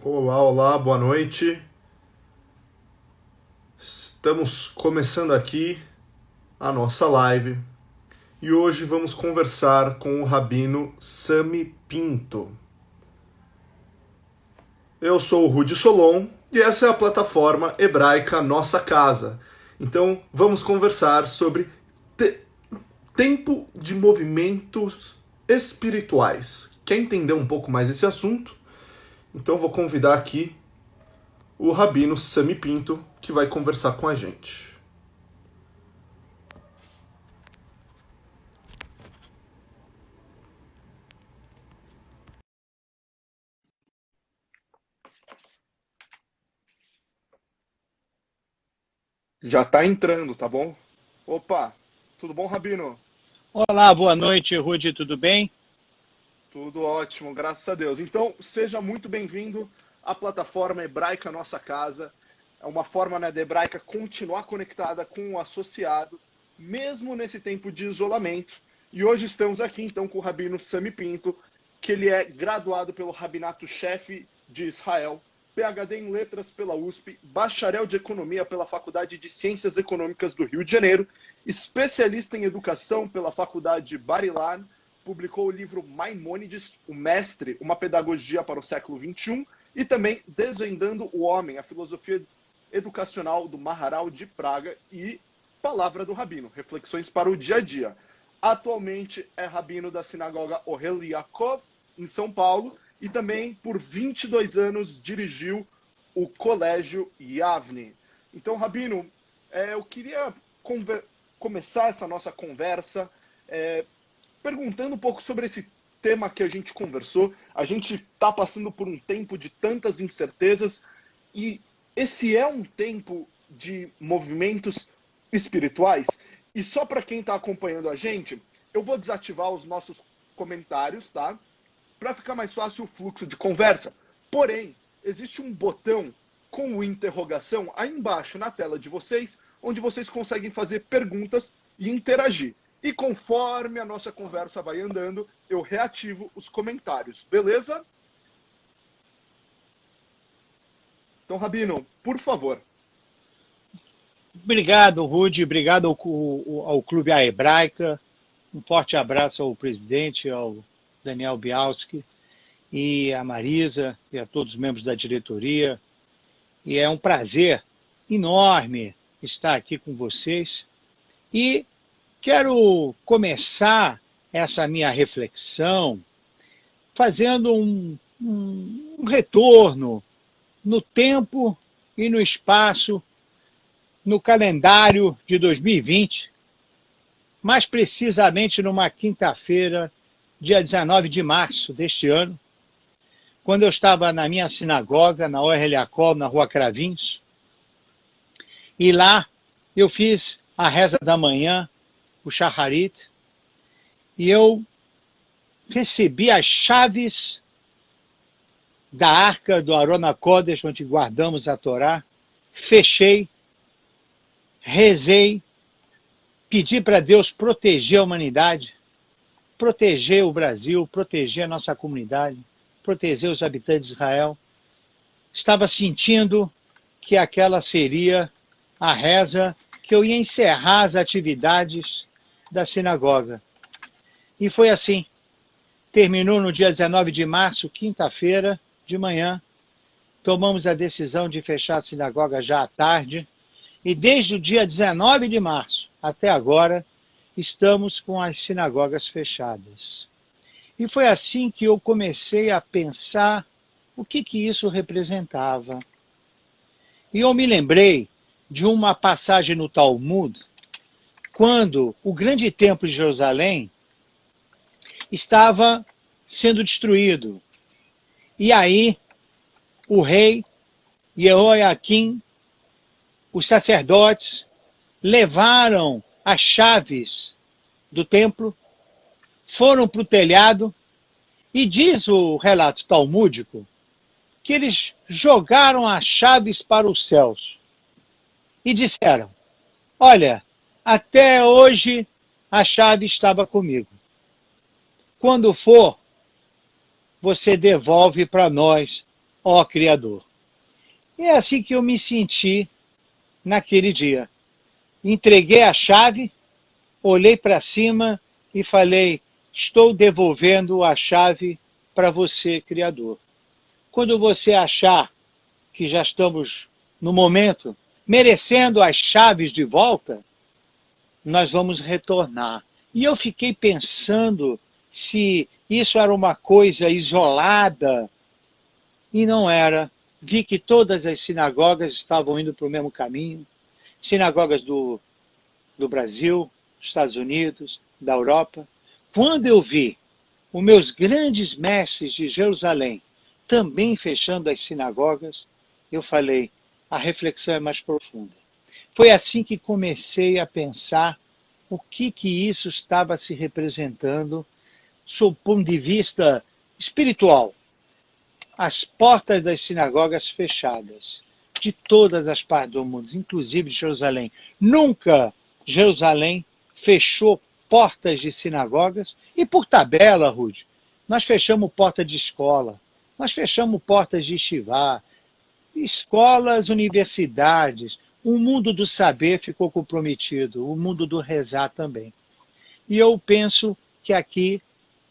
Olá, olá, boa noite. Estamos começando aqui a nossa live e hoje vamos conversar com o Rabino Sami Pinto. Eu sou o Rudi Solon e essa é a plataforma hebraica Nossa Casa. Então vamos conversar sobre tempo de movimentos espirituais. Quer entender um pouco mais esse assunto? Então vou convidar aqui o Rabino Sami Pinto, que vai conversar com a gente. Já tá entrando, tá bom? Opa, tudo bom, Rabino? Olá, boa noite, Rudy, tudo bem? Tudo ótimo, graças a Deus. Então, seja muito bem-vindo à plataforma Hebraica Nossa Casa. É uma forma, né, da Hebraica continuar conectada com o associado, mesmo nesse tempo de isolamento. E hoje estamos aqui, então, com o Rabino Sami Pinto, que ele é graduado pelo Rabinato-Chefe de Israel, PhD em Letras pela USP, bacharel de Economia pela Faculdade de Ciências Econômicas do Rio de Janeiro, especialista em Educação pela Faculdade Bar-Ilan, publicou o livro Maimônides, o Mestre, uma pedagogia para o século XXI, e também Desvendando o Homem, a filosofia educacional do Maharal de Praga e Palavra do Rabino, reflexões para o dia a dia. Atualmente é rabino da sinagoga Ohel Yaakov, em São Paulo, e também por 22 anos dirigiu o Colégio Yavne. Então, Rabino, eu queria começar essa nossa conversa perguntando um pouco sobre esse tema que a gente conversou. A gente está passando por um tempo de tantas incertezas e esse é um tempo de movimentos espirituais. E só para quem está acompanhando a gente, eu vou desativar os nossos comentários, tá? Para ficar mais fácil o fluxo de conversa. Porém, existe um botão com o interrogação aí embaixo na tela de vocês, onde vocês conseguem fazer perguntas e interagir. E conforme a nossa conversa vai andando, eu reativo os comentários, beleza? Então, Rabino, por favor. Obrigado, Rudy, obrigado ao Clube A Hebraica, um forte abraço ao presidente, ao Daniel Bialski, e a Marisa, e a todos os membros da diretoria. E é um prazer enorme estar aqui com vocês. E quero começar essa minha reflexão fazendo um retorno no tempo e no espaço, no calendário de 2020, mais precisamente numa quinta-feira, dia 19 de março deste ano, quando eu estava na minha sinagoga, na Ohel Yaakov, na Rua Cravinhos, e lá eu fiz a reza da manhã, o Shacharit, e eu recebi as chaves da arca do Aron HaKodesh, onde guardamos a Torá, fechei, rezei, pedi para Deus proteger a humanidade, proteger o Brasil, proteger a nossa comunidade, proteger os habitantes de Israel. Estava sentindo que aquela seria a reza que eu ia encerrar as atividades da sinagoga. E foi assim. Terminou no dia 19 de março, quinta-feira, de manhã. Tomamos a decisão de fechar a sinagoga já à tarde. E desde o dia 19 de março até agora, estamos com as sinagogas fechadas. E foi assim que eu comecei a pensar o que isso representava. E eu me lembrei de uma passagem no Talmud, quando o grande templo de Jerusalém estava sendo destruído. E aí, o rei Jeoiaquim, os sacerdotes, levaram as chaves do templo, foram para o telhado, e diz o relato talmúdico que eles jogaram as chaves para os céus e disseram: olha, até hoje a chave estava comigo. Quando for, você devolve para nós ó Criador. E é assim que eu me senti naquele dia. Entreguei a chave, olhei para cima e falei: estou devolvendo a chave para você, Criador. Quando você achar que já estamos no momento merecendo as chaves de volta, nós vamos retornar. E eu fiquei pensando se isso era uma coisa isolada, e não era. Vi que todas as sinagogas estavam indo para o mesmo caminho, sinagogas do Brasil, dos Estados Unidos, da Europa. Quando eu vi os meus grandes mestres de Jerusalém também fechando as sinagogas, eu falei: a reflexão é mais profunda. Foi assim que comecei a pensar o que isso estava se representando sob o ponto de vista espiritual. As portas das sinagogas fechadas, de todas as partes do mundo, inclusive de Jerusalém. Nunca Jerusalém fechou portas de sinagogas, e por tabela, Rude, nós fechamos porta de escola, nós fechamos portas de yeshivá, escolas, universidades. O mundo do saber ficou comprometido, o mundo do rezar também. E eu penso que aqui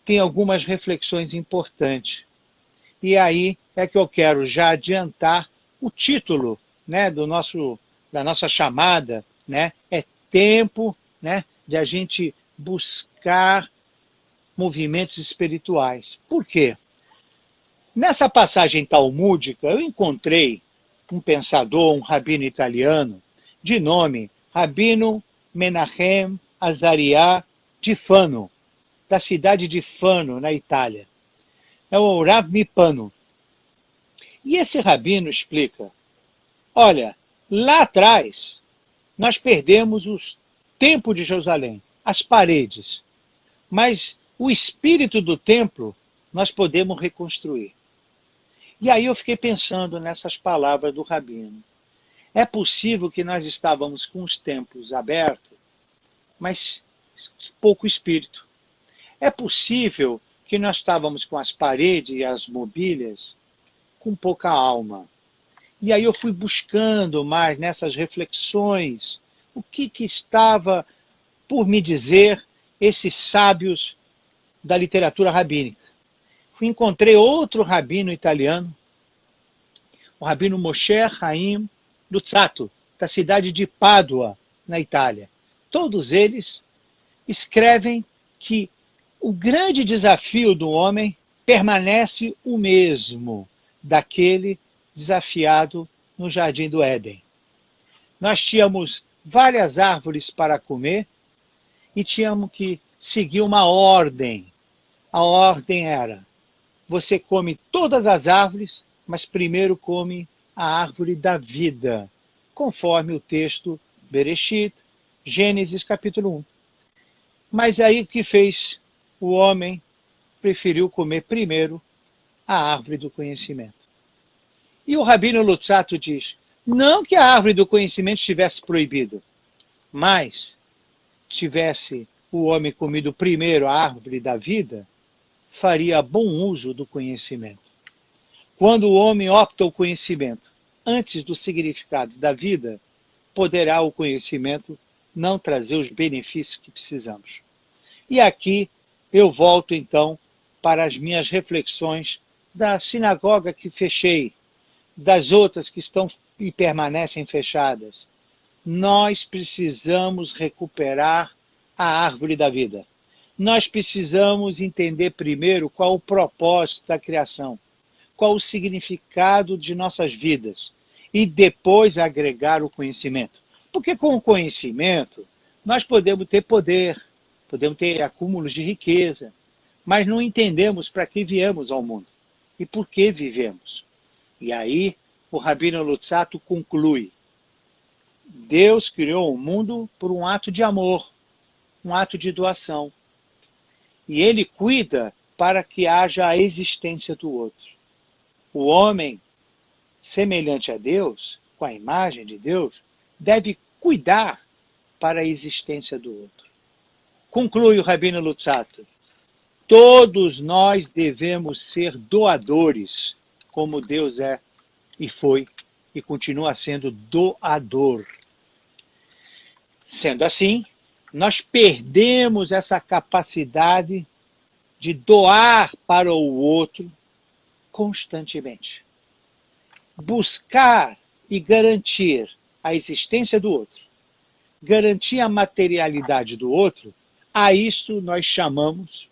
tem algumas reflexões importantes. E aí é que eu quero já adiantar o título, né, da nossa chamada, né, é tempo, né, de a gente buscar movimentos espirituais. Por quê? Nessa passagem talmúdica, eu encontrei um pensador, um rabino italiano, de nome Rabino Menachem Azariah de Fano, da cidade de Fano, na Itália. É o Rav Mipano. E esse rabino explica: olha, lá atrás nós perdemos o templo de Jerusalém, as paredes, mas o espírito do templo nós podemos reconstruir. E aí eu fiquei pensando nessas palavras do rabino. É possível que nós estávamos com os templos abertos, mas pouco espírito. É possível que nós estávamos com as paredes e as mobílias com pouca alma. E aí eu fui buscando mais nessas reflexões o que estava por me dizer esses sábios da literatura rabínica. Encontrei outro rabino italiano, o rabino Moshe Chaim Luzzatto, da cidade de Pádua, na Itália. Todos eles escrevem que o grande desafio do homem permanece o mesmo daquele desafiado no Jardim do Éden. Nós tínhamos várias árvores para comer e tínhamos que seguir uma ordem. A ordem era: você come todas as árvores, mas primeiro come a árvore da vida, conforme o texto Bereshit, Gênesis capítulo 1. Mas aí o que fez? O homem preferiu comer primeiro a árvore do conhecimento. E o Rabino Luzzatto diz: não que a árvore do conhecimento estivesse proibida, mas tivesse o homem comido primeiro a árvore da vida, faria bom uso do conhecimento. Quando o homem opta o conhecimento antes do significado da vida, poderá o conhecimento não trazer os benefícios que precisamos. E aqui eu volto então para as minhas reflexões da sinagoga que fechei, das outras que estão e permanecem fechadas. Nós precisamos recuperar a árvore da vida. Nós precisamos entender primeiro qual o propósito da criação, qual o significado de nossas vidas, e depois agregar o conhecimento. Porque com o conhecimento nós podemos ter poder, podemos ter acúmulos de riqueza, mas não entendemos para que viemos ao mundo e por que vivemos. E aí o Rabino Luzzatto conclui: Deus criou o mundo por um ato de amor, um ato de doação. E ele cuida para que haja a existência do outro. O homem, semelhante a Deus, com a imagem de Deus, deve cuidar para a existência do outro. Conclui o Rabino Luzzatto: todos nós devemos ser doadores, como Deus é e foi e continua sendo doador. Sendo assim, nós perdemos essa capacidade de doar para o outro constantemente. Buscar e garantir a existência do outro, garantir a materialidade do outro, a isto nós chamamos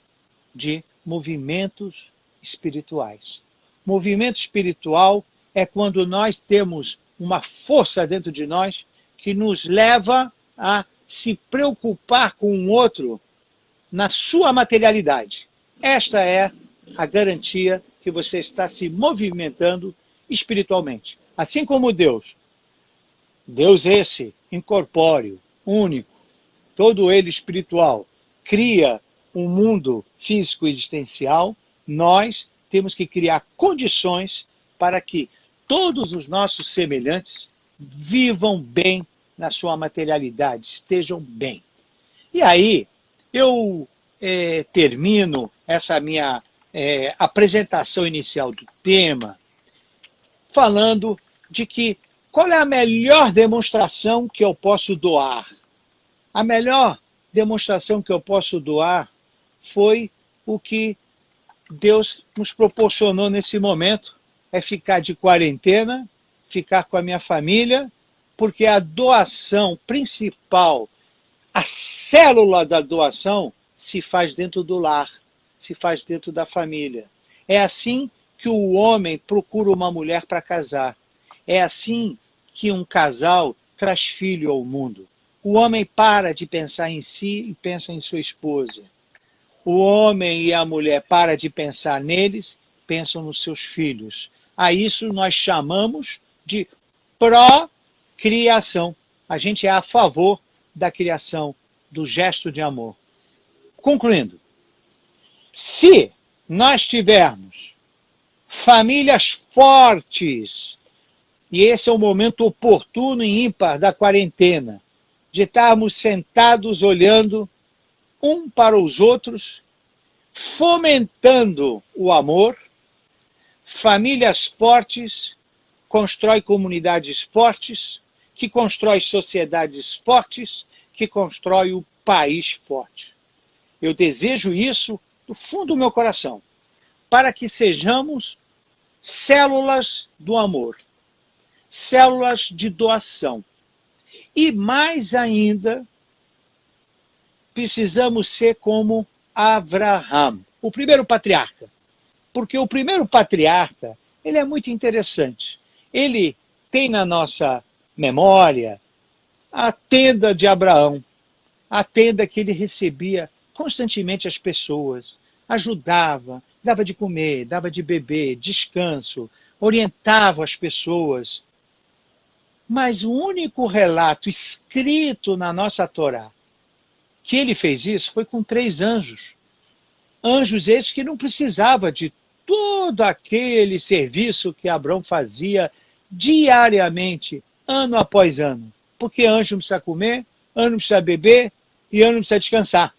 de movimentos espirituais. Movimento espiritual é quando nós temos uma força dentro de nós que nos leva a se preocupar com o outro na sua materialidade. Esta é a garantia que você está se movimentando espiritualmente. Assim como Deus esse, incorpóreo, único, todo ele espiritual, cria um mundo físico existencial, nós temos que criar condições para que todos os nossos semelhantes vivam bem na sua materialidade, estejam bem. E aí, eu termino essa minha apresentação inicial do tema falando de que qual é a melhor demonstração que eu posso doar? A melhor demonstração que eu posso doar foi o que Deus nos proporcionou nesse momento, é ficar de quarentena, ficar com a minha família, porque a doação principal, a célula da doação, se faz dentro do lar, se faz dentro da família. É assim que o homem procura uma mulher para casar. É assim que um casal traz filho ao mundo. O homem para de pensar em si e pensa em sua esposa. O homem e a mulher param de pensar neles, pensam nos seus filhos. A isso nós chamamos de procriação. A gente é a favor da criação, do gesto de amor. Concluindo, se nós tivermos famílias fortes, e esse é o momento oportuno e ímpar da quarentena, de estarmos sentados olhando um para os outros, fomentando o amor, famílias fortes constrói comunidades fortes, que constrói sociedades fortes, que constrói o país forte. Eu desejo isso do fundo do meu coração, para que sejamos células do amor, células de doação. E mais ainda, precisamos ser como Abraão, o primeiro patriarca. Porque o primeiro patriarca, ele é muito interessante. Ele tem na nossa memória a tenda de Abraão, a tenda que ele recebia constantemente as pessoas, ajudava, dava de comer, dava de beber, descanso, orientava as pessoas. Mas o único relato escrito na nossa Torá que ele fez isso foi com 3 anjos. Anjos esses que não precisavam de todo aquele serviço que Abraão fazia diariamente, ano após ano. Porque anjo não precisa comer, anjo não precisa beber e anjo não precisa descansar.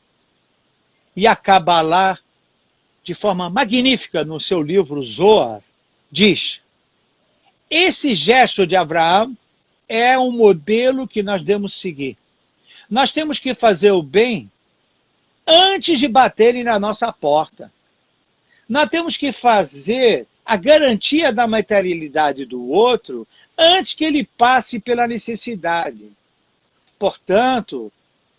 E a Kabbalah, de forma magnífica no seu livro Zohar, diz: esse gesto de Abraão é um modelo que nós devemos seguir. Nós temos que fazer o bem antes de baterem na nossa porta. Nós temos que fazer a garantia da materialidade do outro antes que ele passe pela necessidade. Portanto,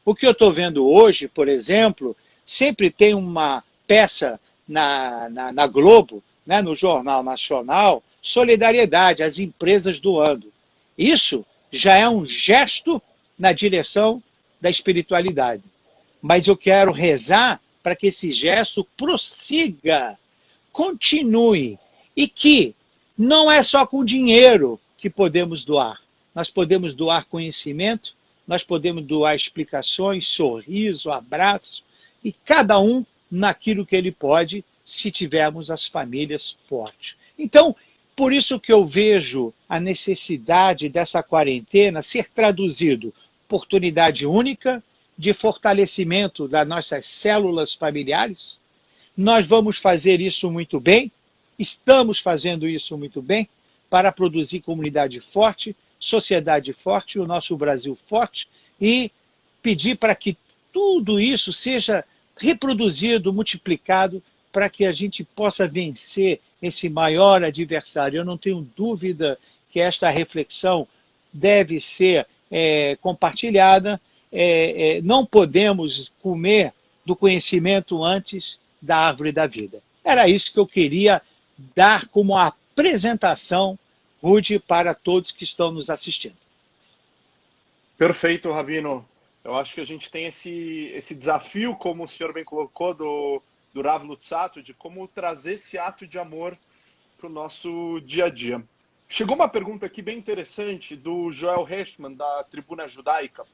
o que eu estou vendo hoje, por exemplo, sempre tem uma peça na Globo, né, no Jornal Nacional, solidariedade, as empresas doando. Isso já é um gesto na direção da espiritualidade. Mas eu quero rezar para que esse gesto prossiga, continue, e que não é só com dinheiro que podemos doar. Nós podemos doar conhecimento, nós podemos doar explicações, sorriso, abraço, e cada um naquilo que ele pode, se tivermos as famílias fortes. Então, por isso que eu vejo a necessidade dessa quarentena ser traduzido oportunidade única de fortalecimento das nossas células familiares. Nós vamos fazer isso muito bem, estamos fazendo isso muito bem para produzir comunidade forte, sociedade forte, o nosso Brasil forte e pedir para que tudo isso seja reproduzido, multiplicado, para que a gente possa vencer esse maior adversário. Eu não tenho dúvida que esta reflexão deve ser compartilhada. Não podemos comer do conhecimento antes da árvore da vida. Era isso que eu queria dar como apresentação, Rudy, para todos que estão nos assistindo. Perfeito, Rabino. Eu acho que a gente tem esse desafio, como o senhor bem colocou, do Rav Lutzato, de como trazer esse ato de amor para o nosso dia a dia. Chegou uma pergunta aqui bem interessante do Joel Heschman, da Tribuna Judaica,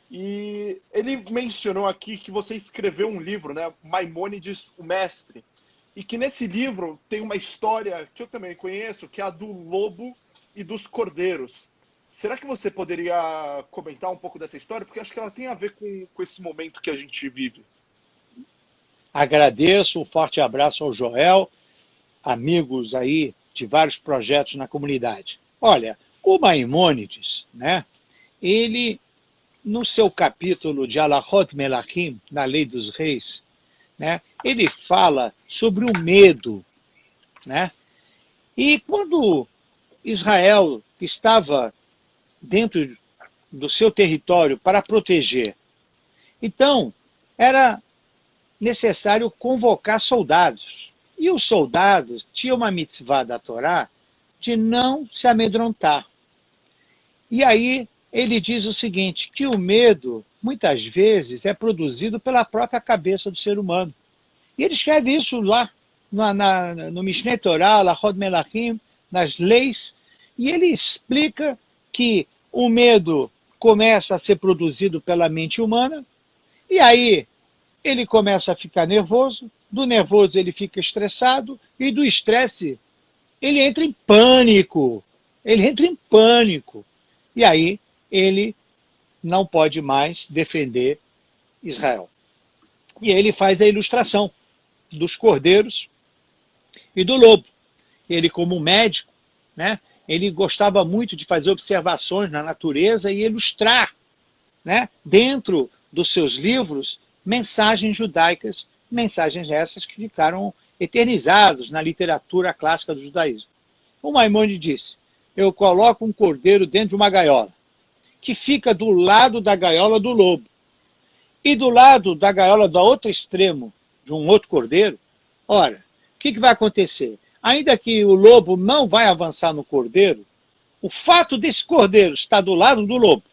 e ele mencionou aqui que você escreveu um livro, né, Maimônides, o Mestre, e que nesse livro tem uma história que eu também conheço, que é a do lobo e dos cordeiros. Será que você poderia comentar um pouco dessa história? Porque acho que ela tem a ver com esse momento que a gente vive. Agradeço, um forte abraço ao Joel, amigos aí de vários projetos na comunidade. Olha, o Maimônides, né, ele, no seu capítulo de Alachot Melachim, na Lei dos Reis, né, ele fala sobre o medo. Né? E quando Israel estava dentro do seu território para proteger, então era necessário convocar soldados. E os soldados tinham uma mitzvah da Torá de não se amedrontar. E aí ele diz o seguinte, que o medo, muitas vezes, é produzido pela própria cabeça do ser humano. E ele escreve isso lá no Mishneh Torah, Alachot Melachim, nas leis, e ele explica que o medo começa a ser produzido pela mente humana, e aí ele começa a ficar nervoso, do nervoso ele fica estressado, e do estresse ele entra em pânico. Ele entra em pânico. E aí ele não pode mais defender Israel. E aí ele faz a ilustração dos cordeiros e do lobo. Ele, como médico, né, ele gostava muito de fazer observações na natureza e ilustrar, né, dentro dos seus livros, mensagens judaicas, mensagens essas que ficaram eternizadas na literatura clássica do judaísmo. O Maimônides disse, eu coloco um cordeiro dentro de uma gaiola, que fica do lado da gaiola do lobo. E do lado da gaiola do outro extremo, de um outro cordeiro, ora, o que vai acontecer? Ainda que o lobo não vai avançar no cordeiro, o fato desse cordeiro estar do lado do lobo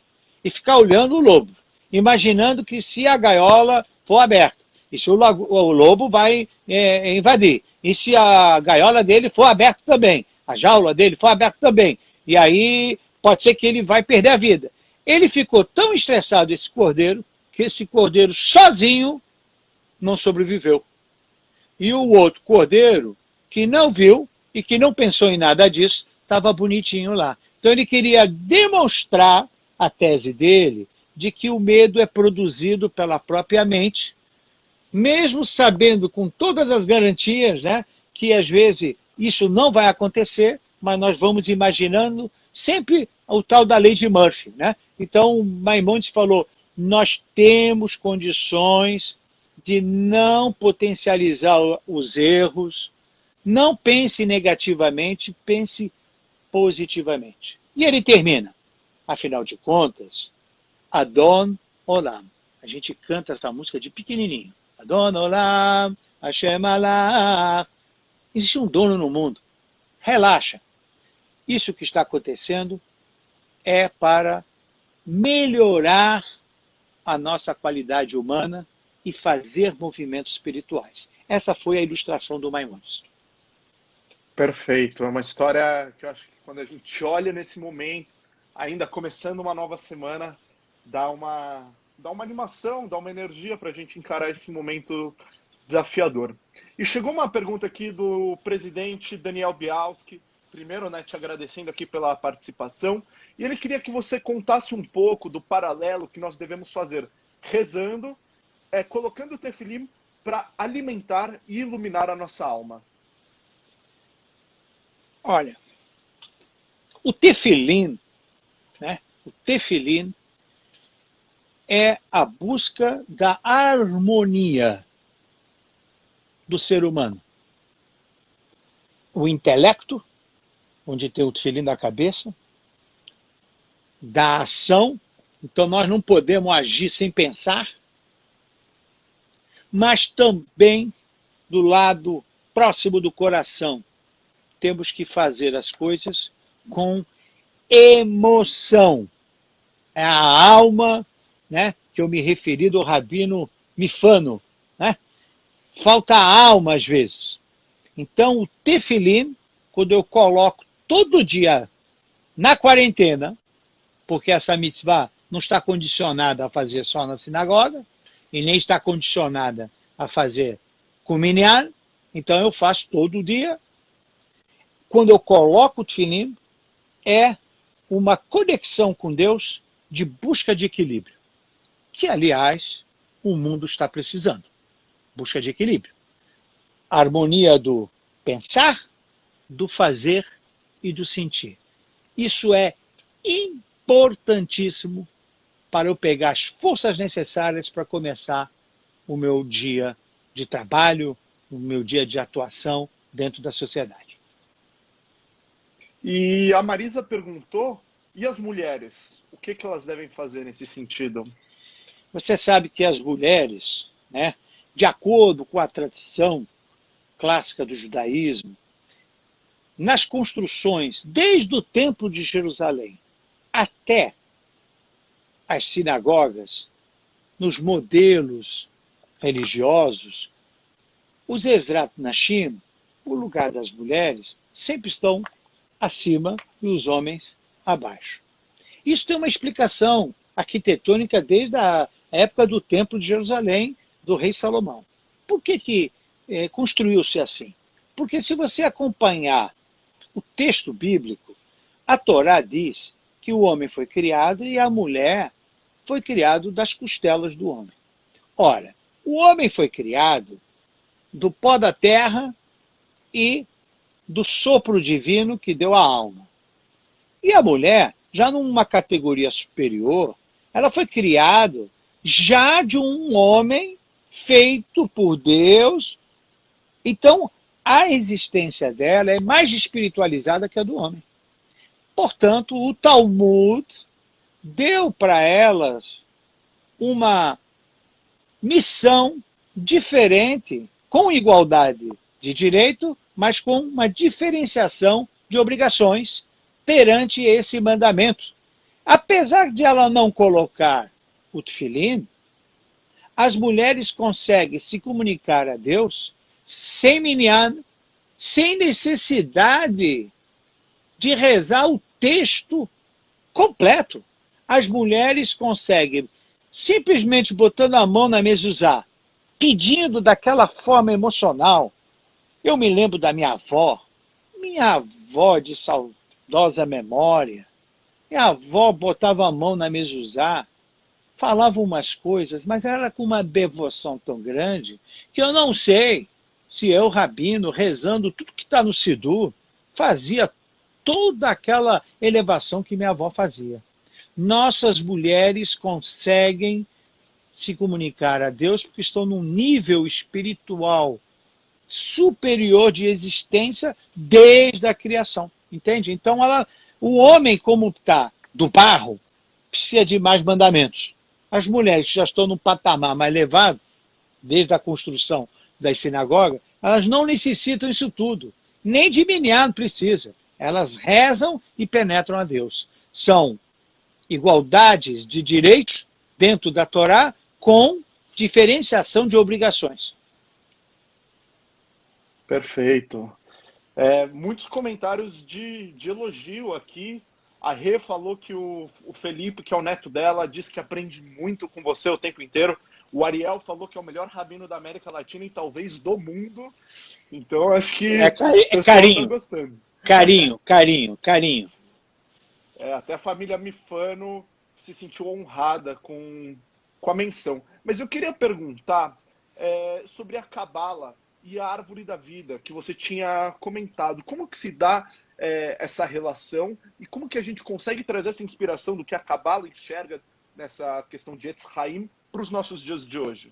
e ficar olhando o lobo, imaginando que se a gaiola for aberta, e se o lobo vai invadir, e se a gaiola dele for aberta também, a jaula dele for aberta também, e aí pode ser que ele vai perder a vida. Ele ficou tão estressado, esse cordeiro, que esse cordeiro sozinho não sobreviveu. E o outro cordeiro, que não viu e que não pensou em nada disso, estava bonitinho lá. Então ele queria demonstrar a tese dele de que o medo é produzido pela própria mente, mesmo sabendo com todas as garantias, né, que às vezes isso não vai acontecer, mas nós vamos imaginando sempre o tal da lei de Murphy. Né? Então Maimônides falou, nós temos condições de não potencializar os erros, não pense negativamente, pense positivamente. E ele termina, afinal de contas, Adon Olam. A gente canta essa música de pequenininho. Adon Olam, Hashem Alach. Existe um dono no mundo. Relaxa. Isso que está acontecendo é para melhorar a nossa qualidade humana e fazer movimentos espirituais. Essa foi a ilustração do Maimônides. Perfeito. É uma história que eu acho que quando a gente olha nesse momento, ainda começando uma nova semana, dá uma animação, dá uma energia para a gente encarar esse momento desafiador. E chegou uma pergunta aqui do presidente Daniel Bialski, primeiro, né, te agradecendo aqui pela participação, e ele queria que você contasse um pouco do paralelo que nós devemos fazer rezando, colocando o tefilim para alimentar e iluminar a nossa alma. Olha, o tefilim, né? O tefilim é a busca da harmonia do ser humano. O intelecto, onde tem o tefilim da cabeça, da ação, então nós não podemos agir sem pensar, mas também do lado próximo do coração. Temos que fazer as coisas com emoção. É a alma, né, que eu me referi do Rabino Mifano, né? Falta a alma às vezes. Então o tefilim, quando eu coloco todo dia na quarentena, porque essa mitzvah não está condicionada a fazer só na sinagoga, e nem está condicionada a fazer com minyan, então eu faço todo dia. Quando eu coloco o tefilim, é uma conexão com Deus de busca de equilíbrio, que, aliás, o mundo está precisando. Busca de equilíbrio. A harmonia do pensar, do fazer e do sentir. Isso é importantíssimo para eu pegar as forças necessárias para começar o meu dia de trabalho, o meu dia de atuação dentro da sociedade. E a Marisa perguntou, e as mulheres? O que elas devem fazer nesse sentido? Você sabe que as mulheres, né, de acordo com a tradição clássica do judaísmo, nas construções, desde o Templo de Jerusalém até as sinagogas, nos modelos religiosos, os Ezrat Nashim, o lugar das mulheres, sempre estão acima e os homens abaixo. Isso tem uma explicação arquitetônica desde a época do Templo de Jerusalém, do rei Salomão. Por que construiu-se assim? Porque se você acompanhar o texto bíblico, a Torá diz que o homem foi criado e a mulher foi criado das costelas do homem. Ora, o homem foi criado do pó da terra e do sopro divino que deu a alma. E a mulher, já numa categoria superior, ela foi criada já de um homem feito por Deus. Então, a existência dela é mais espiritualizada que a do homem. Portanto, o Talmud deu para elas uma missão diferente, com igualdade de direito, mas com uma diferenciação de obrigações perante esse mandamento. Apesar de ela não colocar o tefilim, as mulheres conseguem se comunicar a Deus sem minyan, sem necessidade de rezar o texto completo. As mulheres conseguem, simplesmente botando a mão na mezuzá, pedindo daquela forma emocional. Eu me lembro da minha avó de saudosa memória. Minha avó botava a mão na mezuzá, falava umas coisas, mas era com uma devoção tão grande que eu não sei se eu, rabino, rezando tudo que está no Sidur, fazia toda aquela elevação que minha avó fazia. Nossas mulheres conseguem se comunicar a Deus porque estão num nível espiritual superior de existência desde a criação. Entende? Então, o homem, como está do barro, precisa de mais mandamentos. As mulheres que já estão num patamar mais elevado, desde a construção das sinagogas, elas não necessitam isso tudo. Nem de minyan precisa. Elas rezam e penetram a Deus. São igualdades de direitos dentro da Torá com diferenciação de obrigações. Perfeito. Muitos comentários de elogio aqui. A Rê falou que o Felipe, que é o neto dela, disse que aprende muito com você o tempo inteiro. O Ariel falou que é o melhor rabino da América Latina e talvez do mundo. Então, acho que o pessoal carinho, está gostando. Carinho. Até a família Mifano se sentiu honrada com a menção. Mas eu queria perguntar sobre a Cabala e a árvore da vida, que você tinha comentado. Como que se dá essa relação e como que a gente consegue trazer essa inspiração do que a Cabala enxerga nessa questão de Etz Haim para os nossos dias de hoje?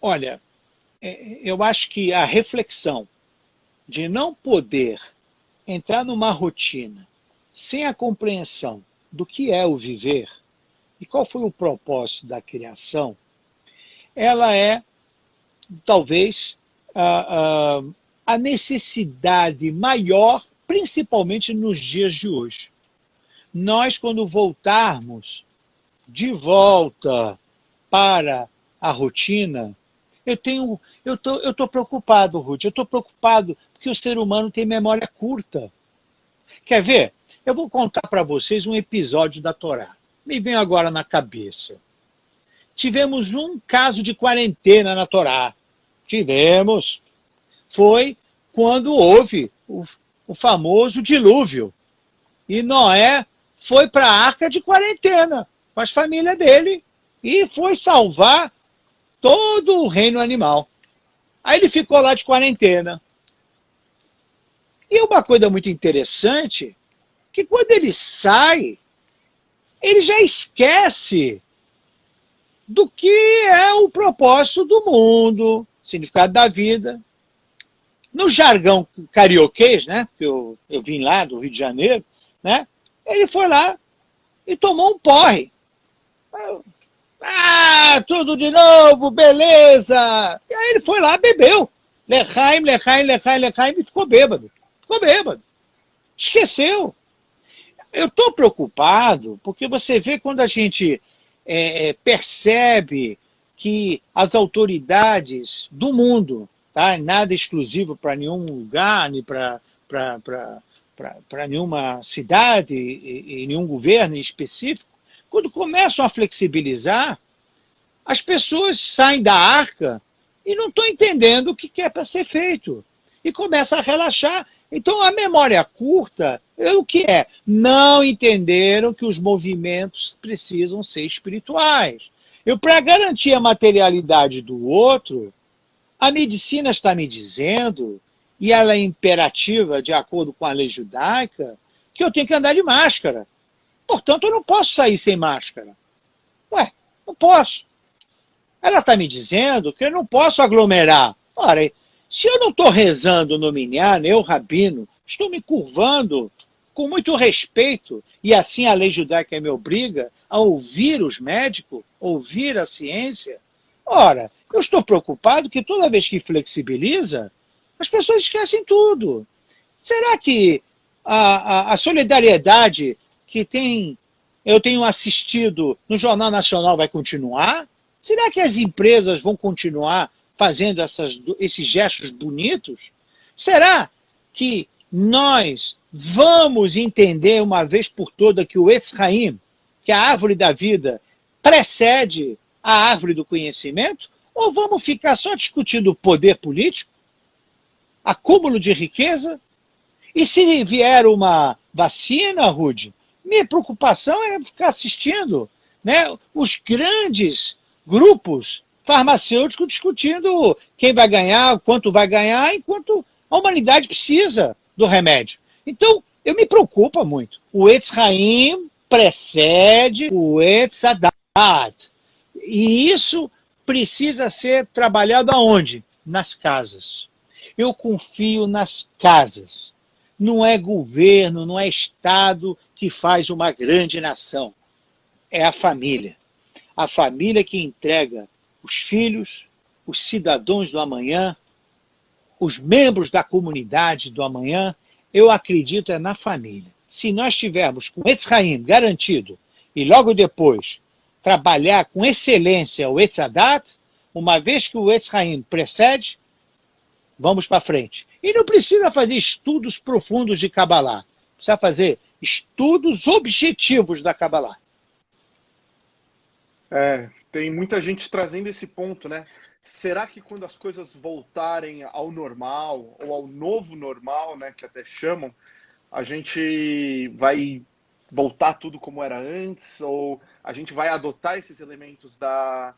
Olha, eu acho que a reflexão de não poder entrar numa rotina sem a compreensão do que é o viver e qual foi o propósito da criação, ela é, talvez, a necessidade maior, principalmente nos dias de hoje. Nós, quando voltarmos de volta para a rotina, eu tô preocupado, Ruth, eu estou preocupado porque o ser humano tem memória curta. Quer ver? Eu vou contar para vocês um episódio da Torá. Me vem agora na cabeça. Tivemos um caso de quarentena na Torá. Tivemos. Foi quando houve o famoso dilúvio. E Noé foi para a arca de quarentena com as famílias dele e foi salvar todo o reino animal. Aí ele ficou lá de quarentena. E uma coisa muito interessante, que quando ele sai, ele já esquece do que é o propósito do mundo, significado da vida. No jargão carioquês, né, que eu vim lá do Rio de Janeiro, né, ele foi lá e tomou um porre. Tudo de novo, beleza! E aí ele foi lá, bebeu. Lechaim, lechaim, lechaim, lechaim, e ficou bêbado. Ficou bêbado. Esqueceu. Eu estou preocupado porque você vê quando a gente percebe que as autoridades do mundo, tá? Nada exclusivo para nenhum lugar, nem para nenhuma cidade e nenhum governo em específico, quando começam a flexibilizar, as pessoas saem da arca e não estão entendendo o que é para ser feito. E começam a relaxar. Então, a memória curta é o que é? Não entenderam que os movimentos precisam ser espirituais. Eu, para garantir a materialidade do outro, a medicina está me dizendo, e ela é imperativa de acordo com a lei judaica, que eu tenho que andar de máscara. Portanto, eu não posso sair sem máscara. Ué, não posso. Ela está me dizendo que eu não posso aglomerar. Ora, se eu não estou rezando no minyan, eu, rabino, estou me curvando com muito respeito, e assim a lei judaica me obriga a ouvir os médicos, ouvir a ciência. Ora, eu estou preocupado que toda vez que flexibiliza, as pessoas esquecem tudo. Será que a solidariedade que eu tenho assistido no Jornal Nacional vai continuar? Será que as empresas vão continuar fazendo esses gestos bonitos? Será que nós vamos entender uma vez por toda que o Etz Haim, que a árvore da vida, precede a árvore do conhecimento? Ou vamos ficar só discutindo o poder político, acúmulo de riqueza? E se vier uma vacina, Rude, minha preocupação é ficar assistindo, né, os grandes grupos farmacêuticos discutindo quem vai ganhar, quanto vai ganhar, enquanto a humanidade precisa do remédio. Então, eu me preocupa muito. O Etz Haim precede o Etz Adat. E isso precisa ser trabalhado aonde? Nas casas. Eu confio nas casas. Não é governo, não é Estado que faz uma grande nação. É a família. A família que entrega os filhos, os cidadãos do amanhã, os membros da comunidade do amanhã. Eu acredito na família. Se nós tivermos com Etz Haim garantido e logo depois trabalhar com excelência o Etz Adat, uma vez que o Etz Haim precede, vamos para frente. E não precisa fazer estudos profundos de Kabbalah. Precisa fazer estudos objetivos da Kabbalah. Tem muita gente trazendo esse ponto, né? Será que quando as coisas voltarem ao normal, ou ao novo normal, né, que até chamam, a gente vai voltar tudo como era antes? Ou a gente vai adotar esses elementos da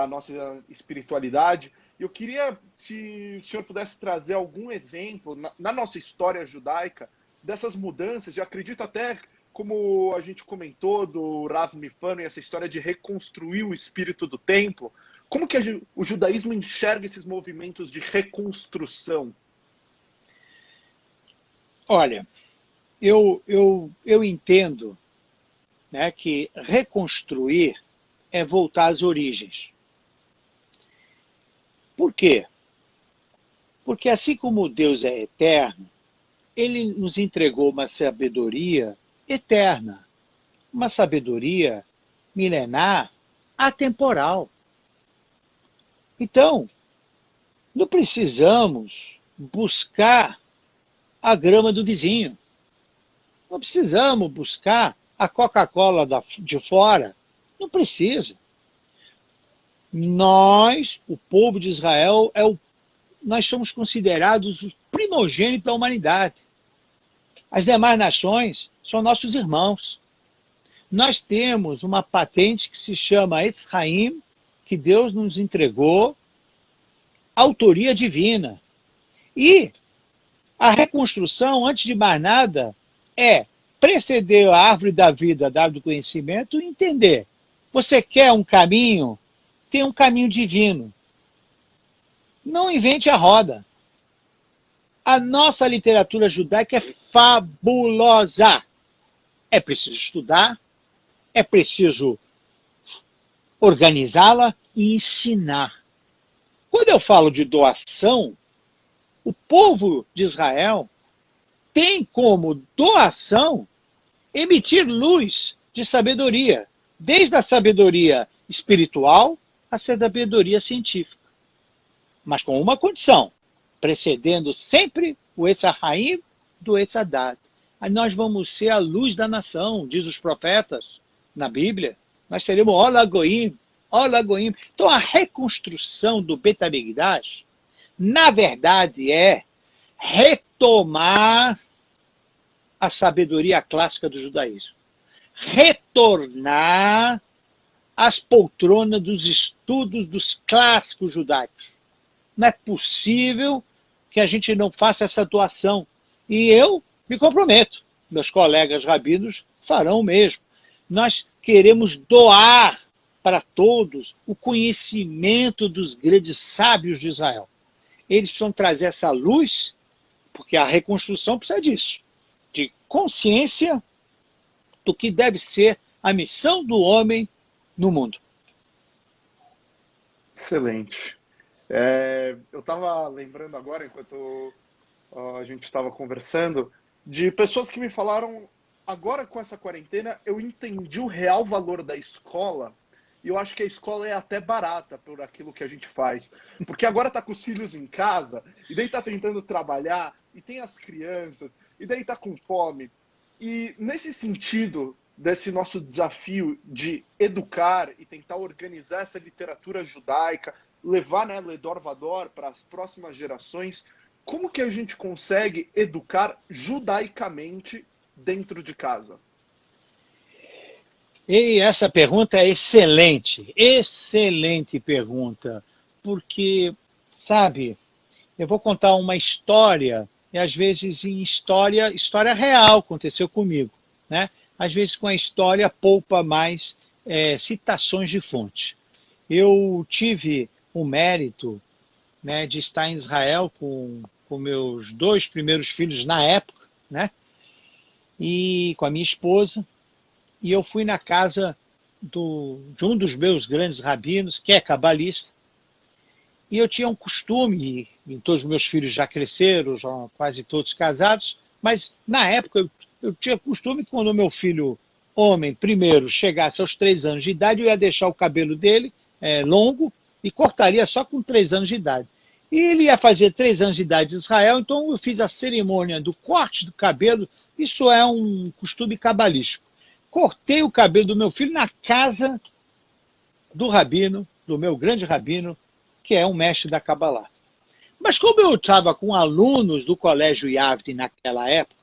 nossa espiritualidade? Eu queria, se o senhor pudesse trazer algum exemplo na nossa história judaica dessas mudanças, eu acredito até, como a gente comentou do Rav Mifano e essa história de reconstruir o espírito do templo, como que o judaísmo enxerga esses movimentos de reconstrução? Olha, eu entendo, né, que reconstruir é voltar às origens. Por quê? Porque assim como Deus é eterno, ele nos entregou uma sabedoria eterna, uma sabedoria milenar, atemporal. Então, não precisamos buscar a grama do vizinho. Não precisamos buscar a Coca-Cola de fora. Não precisa. Nós, o povo de Israel, nós somos considerados os primogênitos da humanidade. As demais nações são nossos irmãos. Nós temos uma patente que se chama Etz Haim, que Deus nos entregou, autoria divina. E a reconstrução, antes de mais nada, é preceder a árvore da vida, da árvore do conhecimento, e entender. Você quer um caminho? Tem um caminho divino. Não invente a roda. A nossa literatura judaica é fabulosa. É preciso estudar, é preciso organizá-la e ensinar. Quando eu falo de doação, o povo de Israel tem como doação emitir luz de sabedoria, desde a sabedoria espiritual à sabedoria científica. Mas com uma condição, precedendo sempre o Etz Haim do Etz Hadat. Aí nós vamos ser a luz da nação, diz os profetas na Bíblia. Nós seremos Ola Goim, Ola Goim. Então a reconstrução do Bet HaMikdash, na verdade, é retomar a sabedoria clássica do judaísmo. Retornar às poltronas dos estudos dos clássicos judaicos. Não é possível que a gente não faça essa doação. E eu me comprometo. Meus colegas rabinos farão o mesmo. Nós queremos doar para todos o conhecimento dos grandes sábios de Israel. Eles precisam trazer essa luz, porque a reconstrução precisa disso, de consciência do que deve ser a missão do homem no mundo. Excelente. Eu estava lembrando agora, enquanto a gente estava conversando, de pessoas que me falaram, agora com essa quarentena, eu entendi o real valor da escola, e eu acho que a escola é até barata por aquilo que a gente faz. Porque agora tá com os filhos em casa, e daí tá tentando trabalhar, e tem as crianças, e daí tá com fome. E nesse sentido, desse nosso desafio de educar e tentar organizar essa literatura judaica, levar, né, Ledor Vador para as próximas gerações, como que a gente consegue educar judaicamente dentro de casa? E essa pergunta é excelente, excelente pergunta, porque, sabe, eu vou contar uma história, e às vezes em história real aconteceu comigo, né? Às vezes com a história poupa mais citações de fonte. Eu tive o mérito, né, de estar em Israel com meus 2 primeiros filhos na época, né? E com a minha esposa, e eu fui na casa de um dos meus grandes rabinos, que é cabalista, e eu tinha um costume, e todos os meus filhos já cresceram, já quase todos casados, mas na época eu tinha costume que quando o meu filho homem primeiro chegasse aos 3 anos de idade, eu ia deixar o cabelo dele longo e cortaria só com 3 anos de idade. E ele ia fazer 3 anos de idade em Israel, então eu fiz a cerimônia do corte do cabelo. Isso é um costume cabalístico. Cortei o cabelo do meu filho na casa do rabino, do meu grande rabino, que é um mestre da Kabbalah. Mas como eu estava com alunos do Colégio Yavne naquela época,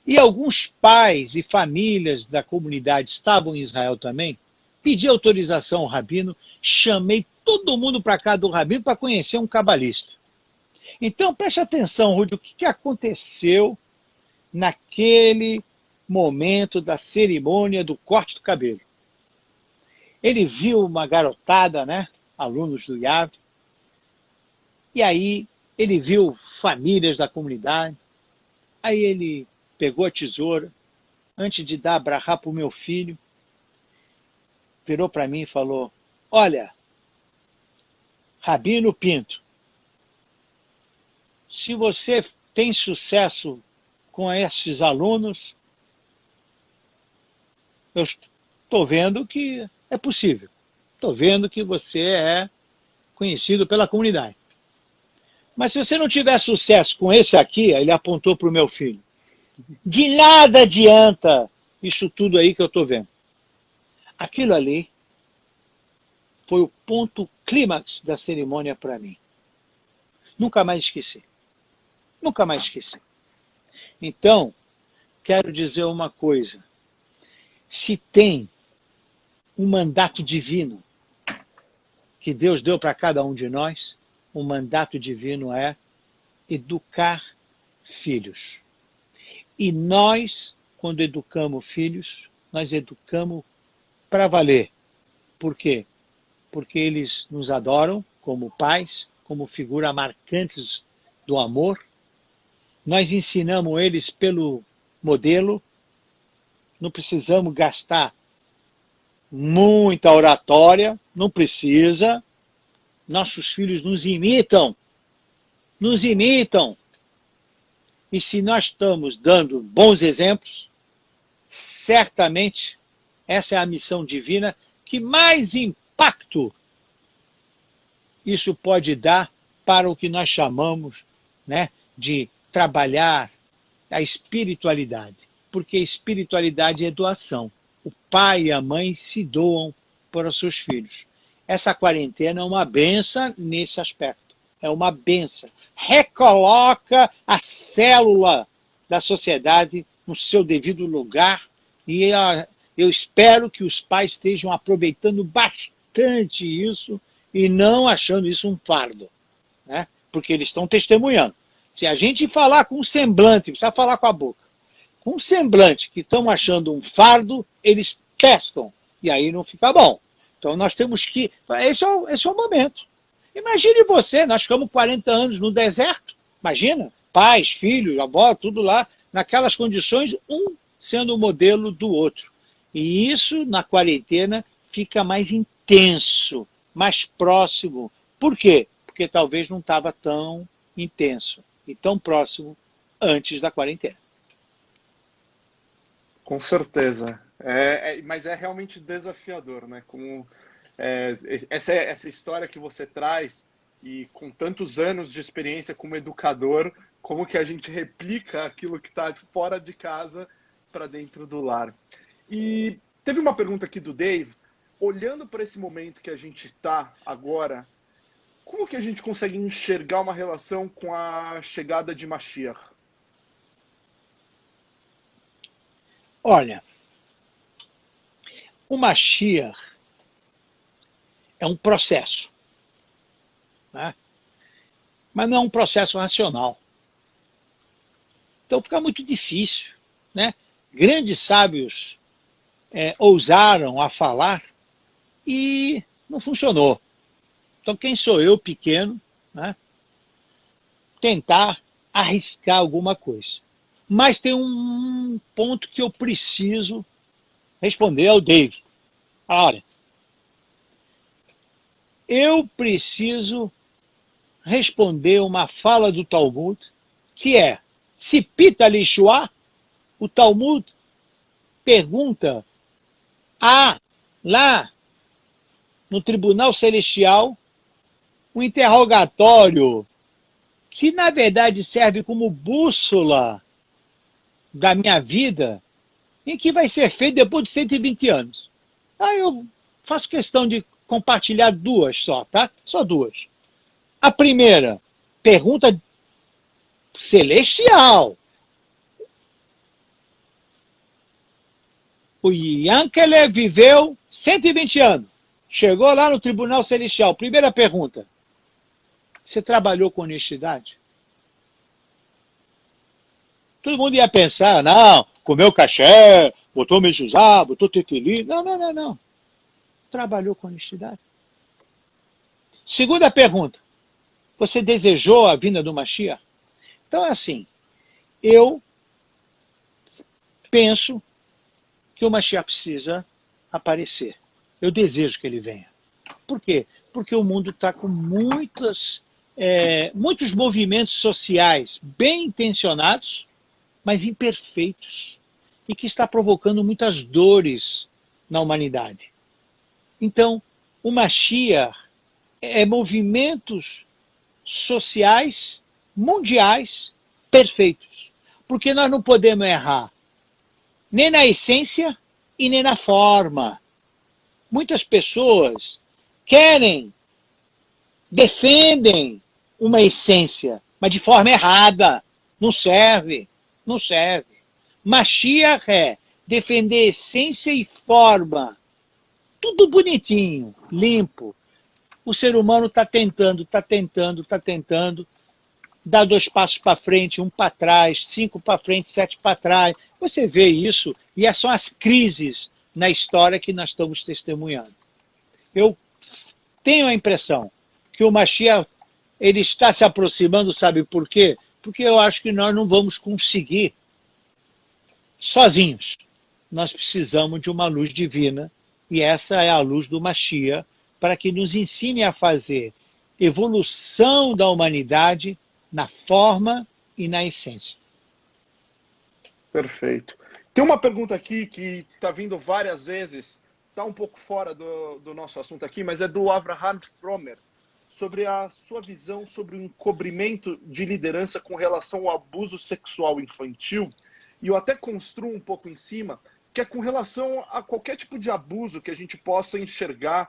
e alguns pais e famílias da comunidade estavam em Israel também, pedi autorização ao rabino, chamei todo mundo para cá do Rabino para conhecer um cabalista. Então, preste atenção, Rudy, o que aconteceu naquele momento da cerimônia do corte do cabelo. Ele viu uma garotada, né, alunos do IAV, e aí ele viu famílias da comunidade, aí ele pegou a tesoura, antes de dar brahá para o meu filho, virou para mim e falou, olha, Rabino Pinto, se você tem sucesso com esses alunos, eu estou vendo que é possível. Estou vendo que você é conhecido pela comunidade. Mas se você não tiver sucesso com esse aqui, ele apontou para o meu filho, de nada adianta isso tudo aí que eu estou vendo. Aquilo ali foi o ponto clímax da cerimônia para mim. Nunca mais esqueci. Nunca mais esqueci. Então, quero dizer uma coisa. Se tem um mandato divino que Deus deu para cada um de nós, o mandato divino é educar filhos. E nós, quando educamos filhos, nós educamos para valer. Por quê? Porque eles nos adoram como pais, como figuras marcantes do amor. Nós ensinamos eles pelo modelo. Não precisamos gastar muita oratória, não precisa. Nossos filhos nos imitam. Nos imitam. E se nós estamos dando bons exemplos, certamente essa é a missão divina que mais impacto isso pode dar para o que nós chamamos, né, de trabalhar a espiritualidade. Porque espiritualidade é doação. O pai e a mãe se doam para os seus filhos. Essa quarentena é uma benção nesse aspecto. É uma benção. Recoloca a célula da sociedade no seu devido lugar e eu espero que os pais estejam aproveitando bastante isso e não achando isso um fardo, né? Porque eles estão testemunhando. Se a gente falar com um semblante, precisa falar com a boca, com um semblante que estão achando um fardo, eles pescam e aí não fica bom. Então nós temos que... Esse é o momento. Imagine você, nós ficamos 40 anos no deserto, imagina, pais, filhos, avó, tudo lá, naquelas condições, um sendo o modelo do outro. E isso, na quarentena, fica mais intenso, mais próximo. Por quê? Porque talvez não estava tão intenso e tão próximo antes da quarentena. Com certeza. Mas é realmente desafiador, né? Como... essa história que você traz e com tantos anos de experiência como educador, como que a gente replica aquilo que está fora de casa para dentro do lar. E teve uma pergunta aqui do Dave, olhando para esse momento que a gente está agora, como que a gente consegue enxergar uma relação com a chegada de Mashiach? Olha, o Mashiach é um processo, né? Mas não é um processo racional. Então fica muito difícil, né? Grandes sábios ousaram a falar e não funcionou. Então quem sou eu, pequeno, né? Tentar arriscar alguma coisa. Mas tem um ponto que eu preciso responder ao Dave. Olha, eu preciso responder uma fala do Talmud, que é, se Pita Lishua, o Talmud pergunta lá no Tribunal Celestial, um interrogatório que na verdade serve como bússola da minha vida, em que vai ser feito depois de 120 anos. Aí eu faço questão de compartilhar duas só, tá? Só duas. A primeira, pergunta celestial. O Yankele viveu 120 anos. chegou lá no Tribunal Celestial, primeira pergunta, você trabalhou com honestidade? Todo mundo ia pensar, não, comeu caché, botou mexuzá, botou tefilim. Não, não, não, não. Trabalhou com honestidade. Segunda pergunta, você desejou a vinda do Mashiach? Então é assim, eu penso que o Mashiach precisa aparecer. Eu desejo que ele venha. Por quê? Porque o mundo está com muitos movimentos sociais bem intencionados, mas imperfeitos, e que está provocando muitas dores na humanidade. Então, o Mashiach é movimentos sociais, mundiais, perfeitos. Porque nós não podemos errar nem na essência e nem na forma. Muitas pessoas querem, defendem uma essência, mas de forma errada. Não serve, não serve. Mashiach é defender essência e forma. Tudo bonitinho, limpo. O ser humano está tentando, dá 2 passos para frente, 1 para trás, 5 para frente, 7 para trás. Você vê isso, e são as crises na história que nós estamos testemunhando. Eu tenho a impressão que o Mashiach ele está se aproximando, sabe por quê? Porque eu acho que nós não vamos conseguir sozinhos. Nós precisamos de uma luz divina, e essa é a luz do Mashiach, para que nos ensine a fazer evolução da humanidade na forma e na essência. Perfeito. Tem uma pergunta aqui que está vindo várias vezes, está um pouco fora do nosso assunto aqui, mas é do Avraham Fromer, sobre a sua visão sobre o encobrimento de liderança com relação ao abuso sexual infantil. E eu até construo um pouco em cima, que é com relação a qualquer tipo de abuso que a gente possa enxergar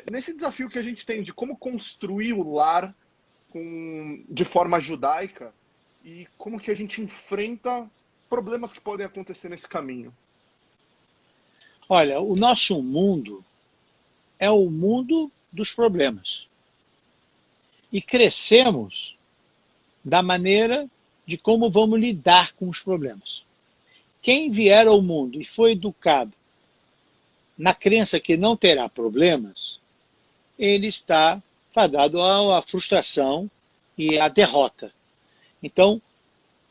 nesse desafio que a gente tem de como construir o lar de forma judaica e como que a gente enfrenta problemas que podem acontecer nesse caminho. Olha, o nosso mundo é o mundo dos problemas. E crescemos da maneira de como vamos lidar com os problemas. Quem vier ao mundo e foi educado na crença que não terá problemas, ele está fadado à frustração e à derrota. Então,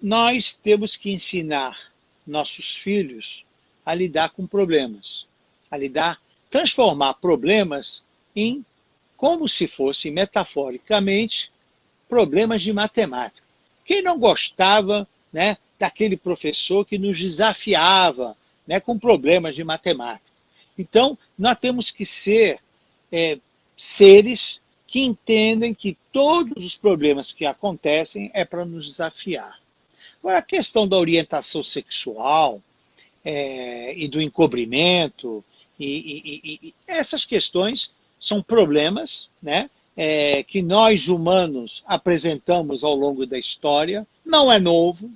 nós temos que ensinar nossos filhos a lidar com problemas, transformar problemas em como se fossem, metaforicamente, problemas de matemática. Quem não gostava, né, daquele professor que nos desafiava, né, com problemas de matemática? Então, nós temos que ser seres que entendem que todos os problemas que acontecem é para nos desafiar. Agora, a questão da orientação sexual e do encobrimento, e essas questões são problemas, né, que nós humanos apresentamos ao longo da história. Não é novo,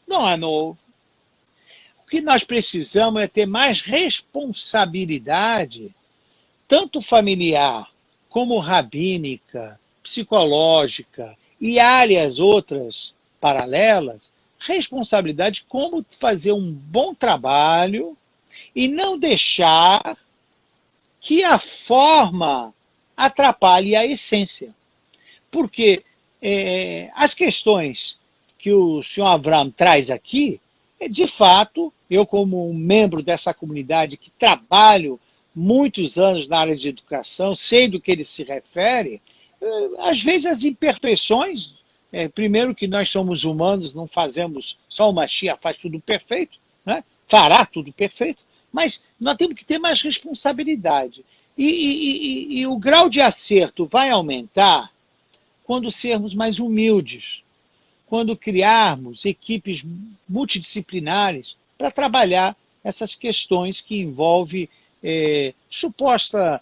não é novo. O que nós precisamos é ter mais responsabilidade, tanto familiar como rabínica, psicológica e áreas outras paralelas, responsabilidade como fazer um bom trabalho e não deixar que a forma atrapalhe a essência. Porque as questões que o senhor Avraham traz aqui, de fato, eu como um membro dessa comunidade que trabalho muitos anos na área de educação, sei do que ele se refere, às vezes as imperfeições, primeiro que nós somos humanos, não fazemos, só o Mashiach faz tudo perfeito, né? Fará tudo perfeito, mas nós temos que ter mais responsabilidade. E o grau de acerto vai aumentar quando sermos mais humildes, quando criarmos equipes multidisciplinares para trabalhar essas questões que envolvem suposta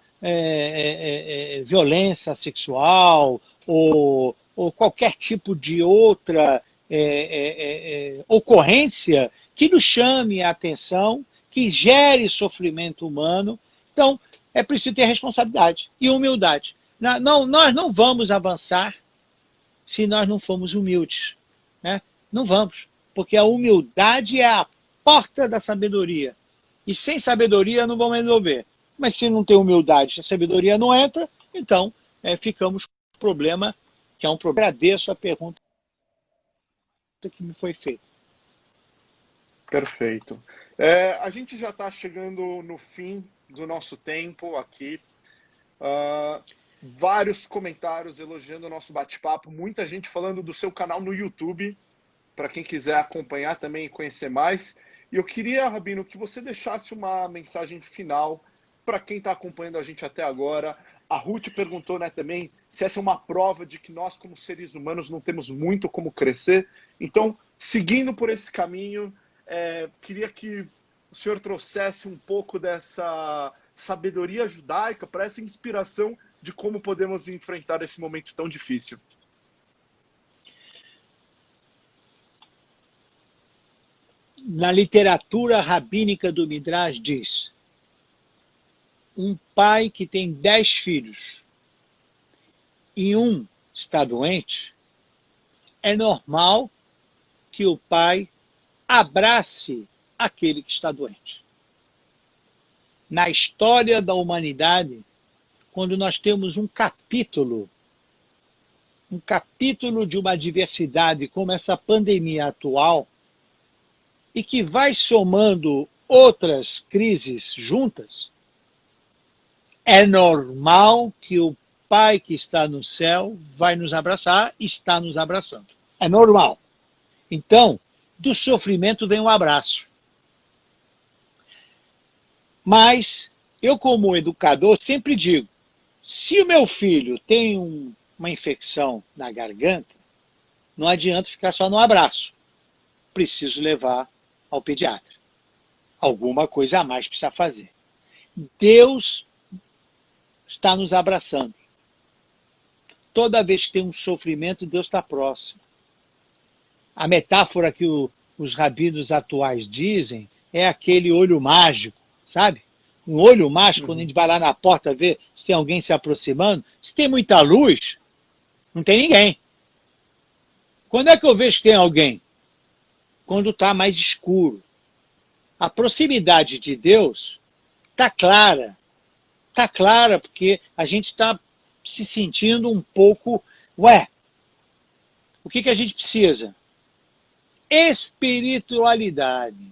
violência sexual ou qualquer tipo de outra ocorrência que nos chame a atenção, que gere sofrimento humano. Então, é preciso ter responsabilidade e humildade. Não, nós não vamos avançar se nós não formos humildes, né? Não vamos, porque a humildade é a porta da sabedoria. E sem sabedoria não vamos resolver. Mas se não tem humildade, se a sabedoria não entra, então ficamos com um problema, que é um problema. Agradeço a pergunta que me foi feita. Perfeito. A gente já está chegando no fim do nosso tempo aqui. Vários comentários elogiando o nosso bate-papo, muita gente falando do seu canal no YouTube, para quem quiser acompanhar também e conhecer mais. E eu queria, Rabino, que você deixasse uma mensagem final para quem está acompanhando a gente até agora. A Ruth perguntou, né, também se essa é uma prova de que nós, como seres humanos, não temos muito como crescer. Então, seguindo por esse caminho, queria que o senhor trouxesse um pouco dessa sabedoria judaica para essa inspiração de como podemos enfrentar esse momento tão difícil. Na literatura rabínica do Midrash diz: um pai que tem 10 filhos e um está doente, é normal que o pai abrace aquele que está doente. Na história da humanidade, quando nós temos um capítulo de uma adversidade como essa pandemia atual, e que vai somando outras crises juntas, é normal que o Pai que está no céu vai nos abraçar e está nos abraçando. É normal. Então, do sofrimento vem um abraço. Mas, eu como educador sempre digo, se o meu filho tem uma infecção na garganta, não adianta ficar só no abraço. Preciso levar ao pediatra. Alguma coisa a mais precisa fazer. Deus está nos abraçando. Toda vez que tem um sofrimento, Deus está próximo. A metáfora que os rabinos atuais dizem é aquele olho mágico, sabe? Um olho mágico, quando a gente vai lá na porta ver se tem alguém se aproximando, se tem muita luz, não tem ninguém. Quando é que eu vejo que tem alguém? Quando está mais escuro. A proximidade de Deus está clara. Está clara porque a gente está se sentindo um pouco... o que a gente precisa? Espiritualidade.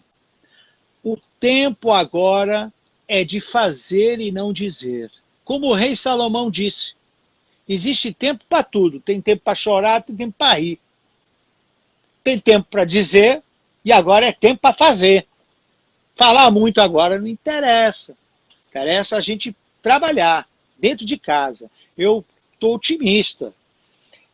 O tempo agora é de fazer e não dizer. Como o rei Salomão disse, existe tempo para tudo. Tem tempo para chorar, tem tempo para rir. Tem tempo para dizer e agora é tempo para fazer. Falar muito agora não interessa. Interessa a gente trabalhar dentro de casa. Eu estou otimista.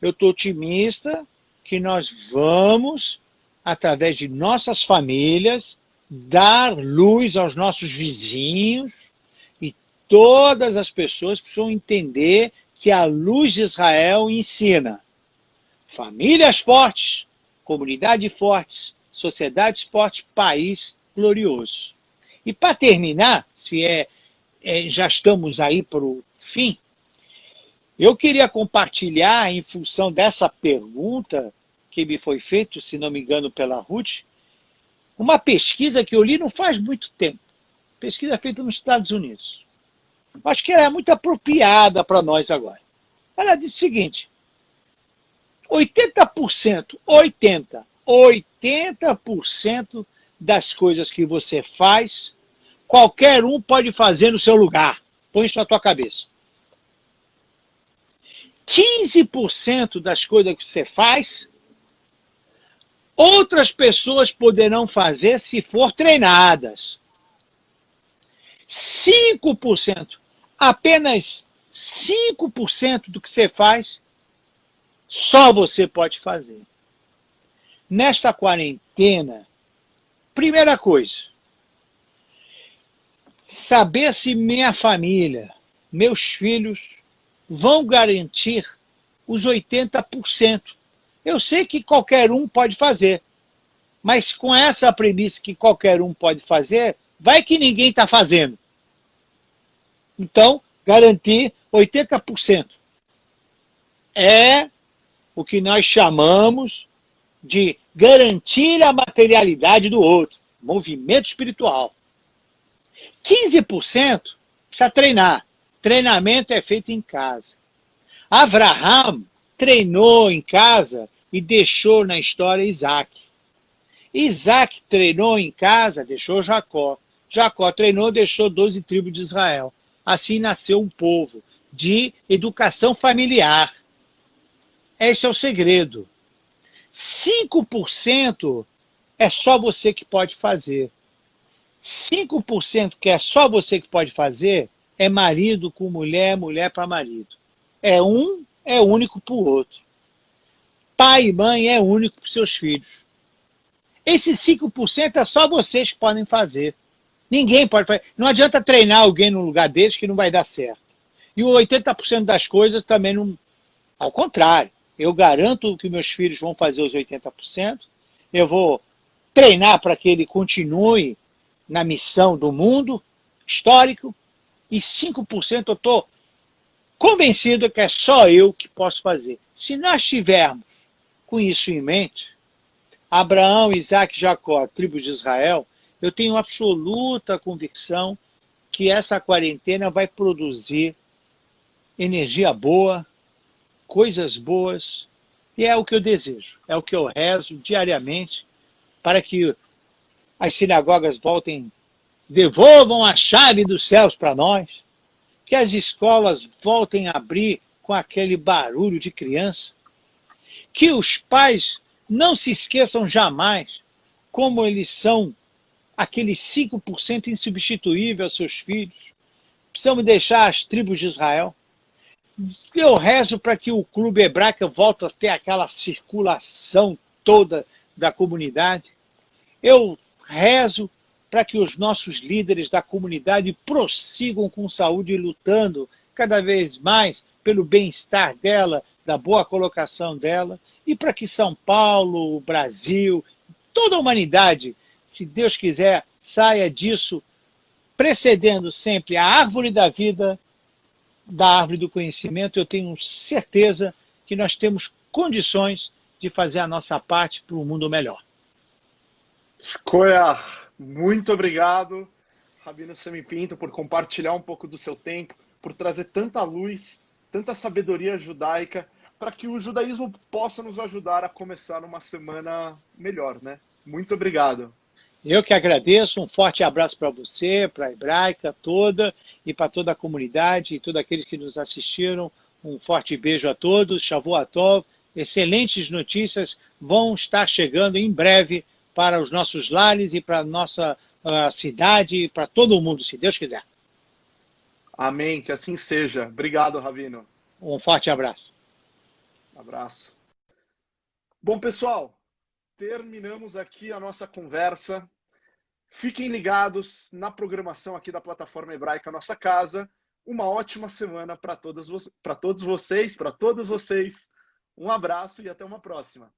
Eu estou otimista que nós vamos, através de nossas famílias, dar luz aos nossos vizinhos e todas as pessoas precisam entender que a luz de Israel ensina famílias fortes, comunidades fortes, sociedades fortes, país glorioso. E para terminar, já estamos aí para o fim, eu queria compartilhar, em função dessa pergunta que me foi feita, se não me engano, pela Ruth, uma pesquisa que eu li não faz muito tempo. Pesquisa feita nos Estados Unidos. Acho que ela é muito apropriada para nós agora. Ela diz o seguinte: 80% das coisas que você faz, qualquer um pode fazer no seu lugar. Põe isso na tua cabeça. 15% das coisas que você faz, outras pessoas poderão fazer se for treinadas. 5%, apenas 5% do que você faz, só você pode fazer. Nesta quarentena, primeira coisa, saber se minha família, meus filhos, vão garantir os 80%. Eu sei que qualquer um pode fazer, mas com essa premissa que qualquer um pode fazer, vai que ninguém está fazendo. Então, garantir 80%. É o que nós chamamos de garantir a materialidade do outro, movimento espiritual. 15% precisa treinar. Treinamento é feito em casa. Abraham treinou em casa e deixou na história Isaac. Isaac treinou em casa, deixou Jacó. Jacó treinou, deixou 12 tribos de Israel. Assim nasceu um povo de educação familiar. Esse é o segredo. 5% é só você que pode fazer. 5% que é só você que pode fazer é marido com mulher, mulher para marido. É único para o outro. Pai e mãe é único para os seus filhos. Esses 5% é só vocês que podem fazer. Ninguém pode fazer. Não adianta treinar alguém no lugar deles que não vai dar certo. E o 80% das coisas também não. Ao contrário, eu garanto que meus filhos vão fazer os 80%. Eu vou treinar para que ele continue na missão do mundo histórico. E 5% eu estou convencido que é só eu que posso fazer. Se nós tivermos com isso em mente, Abraão, Isaac, Jacó, tribos de Israel, eu tenho absoluta convicção que essa quarentena vai produzir energia boa, coisas boas, e é o que eu desejo, é o que eu rezo diariamente para que as sinagogas voltem, devolvam a chave dos céus para nós, que as escolas voltem a abrir com aquele barulho de criança, que os pais não se esqueçam jamais como eles são aqueles 5% insubstituíveis aos seus filhos. Precisamos deixar as tribos de Israel. Eu rezo para que o Clube Hebraica volte a ter aquela circulação toda da comunidade. Eu rezo para que os nossos líderes da comunidade prossigam com saúde, lutando cada vez mais pelo bem-estar dela, da boa colocação dela, e para que São Paulo, o Brasil, toda a humanidade, se Deus quiser, saia disso, precedendo sempre a árvore da vida da árvore do conhecimento. Eu tenho certeza que nós temos condições de fazer a nossa parte para um mundo melhor. Shkoyach, muito obrigado, Rabino Sami Pinto, por compartilhar um pouco do seu tempo, por trazer tanta luz, tanta sabedoria judaica, para que o judaísmo possa nos ajudar a começar uma semana melhor, né? Muito obrigado. Eu que agradeço, um forte abraço para você, para a Hebraica toda e para toda a comunidade e todos aqueles que nos assistiram. Um forte beijo a todos, Shavua Tov. Excelentes notícias vão estar chegando em breve para os nossos lares e para a nossa cidade e para todo mundo, se Deus quiser. Amém, que assim seja. Obrigado, Rabino. Um forte abraço. Abraço. Bom, pessoal, terminamos aqui a nossa conversa. Fiquem ligados na programação aqui da plataforma Hebraica Nossa Casa. Uma ótima semana para todos vocês, para todas vocês. Um abraço e até uma próxima.